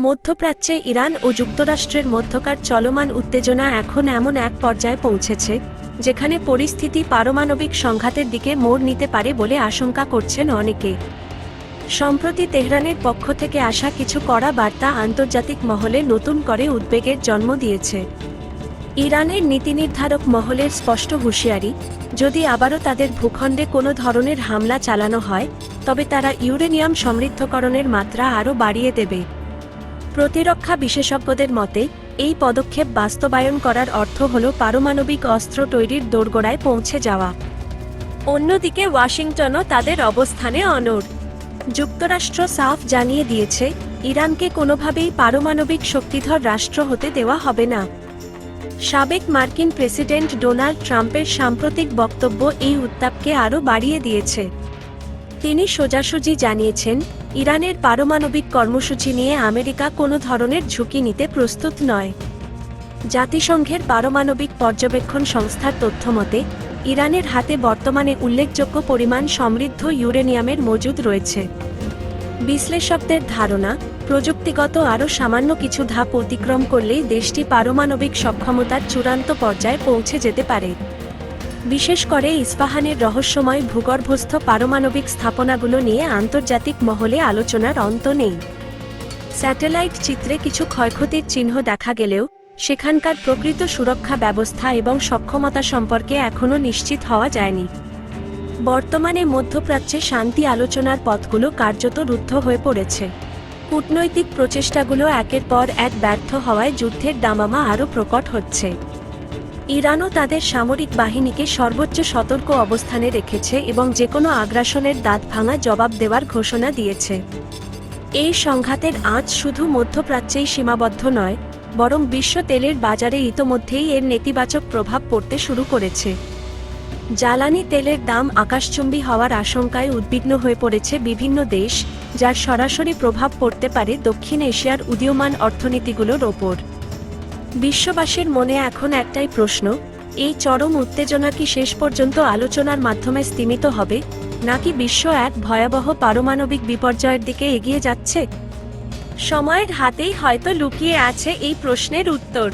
মধ্যপ্রাচ্যে ইরান ও যুক্তরাষ্ট্রের মধ্যকার চলমান উত্তেজনা এখন এমন এক পর্যায়ে পৌঁছেছে যেখানে পরিস্থিতি পারমাণবিক সংঘাতের দিকে মোড় নিতে পারে বলে আশঙ্কা করছেন অনেকে। সম্প্রতি তেহরানের পক্ষ থেকে আসা কিছু কড়া বার্তা আন্তর্জাতিক মহলে নতুন করে উদ্বেগের জন্ম দিয়েছে। ইরানের নীতিনির্ধারক মহলের স্পষ্ট হুঁশিয়ারি, যদি আবারও তাদের ভূখণ্ডে কোনো ধরনের হামলা চালানো হয় তবে তারা ইউরেনিয়াম সমৃদ্ধকরণের মাত্রা আরও বাড়িয়ে দেবে। প্রতিরক্ষা বিশেষজ্ঞদের মতে এই পদক্ষেপ বাস্তবায়ন করার অর্থ হল পারমাণবিক অস্ত্র তৈরির দোরগোড়ায় পৌঁছে যাওয়া। অন্যদিকে ওয়াশিংটনও তাদের অবস্থানে অনড়। যুক্তরাষ্ট্র সাফ জানিয়ে দিয়েছে, ইরানকে কোনোভাবেই পারমাণবিক শক্তিধর রাষ্ট্র হতে দেওয়া হবে না। সাবেক মার্কিন প্রেসিডেন্ট ডোনাল্ড ট্রাম্পের সাম্প্রতিক বক্তব্য এই উত্তাপকে আরও বাড়িয়ে দিয়েছে। তিনি সোজাসুজি জানিয়েছেন, ইরানের পারমাণবিক কর্মসূচি নিয়ে আমেরিকা কোনো ধরনের ঝুঁকি নিতে প্রস্তুত নয়। জাতিসংঘের পারমাণবিক পর্যবেক্ষণ সংস্থার তথ্যমতে ইরানের হাতে বর্তমানে উল্লেখযোগ্য পরিমাণ সমৃদ্ধ ইউরেনিয়ামের মজুদ রয়েছে। বিশ্লেষকদের ধারণা, প্রযুক্তিগত আরও সামান্য কিছু ধাপ অতিক্রম করলেই দেশটি পারমাণবিক সক্ষমতার চূড়ান্ত পর্যায়ে পৌঁছে যেতে পারে। বিশেষ করে ইস্পাহানের রহস্যময় ভূগর্ভস্থ পারমাণবিক স্থাপনাগুলো নিয়ে আন্তর্জাতিক মহলে আলোচনার অন্ত নেই। স্যাটেলাইট চিত্রে কিছু ক্ষয়ক্ষতির চিহ্ন দেখা গেলেও সেখানকার প্রকৃত সুরক্ষা ব্যবস্থা এবং সক্ষমতা সম্পর্কে এখনও নিশ্চিত হওয়া যায়নি। বর্তমানে মধ্যপ্রাচ্যে শান্তি আলোচনার পথগুলো কার্যত রুদ্ধ হয়ে পড়েছে। কূটনৈতিক প্রচেষ্টাগুলো একের পর এক ব্যর্থ হওয়ায় যুদ্ধের দামামা আরও প্রকট হচ্ছে। ইরানও তাদের সামরিক বাহিনীকে সর্বোচ্চ সতর্ক অবস্থানে রেখেছে এবং যেকোনো আগ্রাসনের দাঁত ভাঙা জবাব দেওয়ার ঘোষণা দিয়েছে। এই সংঘাতের আঁচ শুধু মধ্যপ্রাচ্যেই সীমাবদ্ধ নয়, বরং বিশ্ব তেলের বাজারে ইতোমধ্যেই এর নেতিবাচক প্রভাব পড়তে শুরু করেছে। জ্বালানি তেলের দাম আকাশচুম্বী হওয়ার আশঙ্কায় উদ্বিগ্ন হয়ে পড়েছে বিভিন্ন দেশ, যার সরাসরি প্রভাব পড়তে পারে দক্ষিণ এশিয়ার উদীয়মান অর্থনীতিগুলোর ওপর। বিশ্ববাসীর মনে এখন একটাই প্রশ্ন, এই চরম উত্তেজনা কি শেষ পর্যন্ত আলোচনার মাধ্যমে স্তিমিত হবে, নাকি বিশ্ব এক ভয়াবহ পারমাণবিক বিপর্যয়ের দিকে এগিয়ে যাচ্ছে? সময়ের হাতেই হয়তো লুকিয়ে আছে এই প্রশ্নের উত্তর।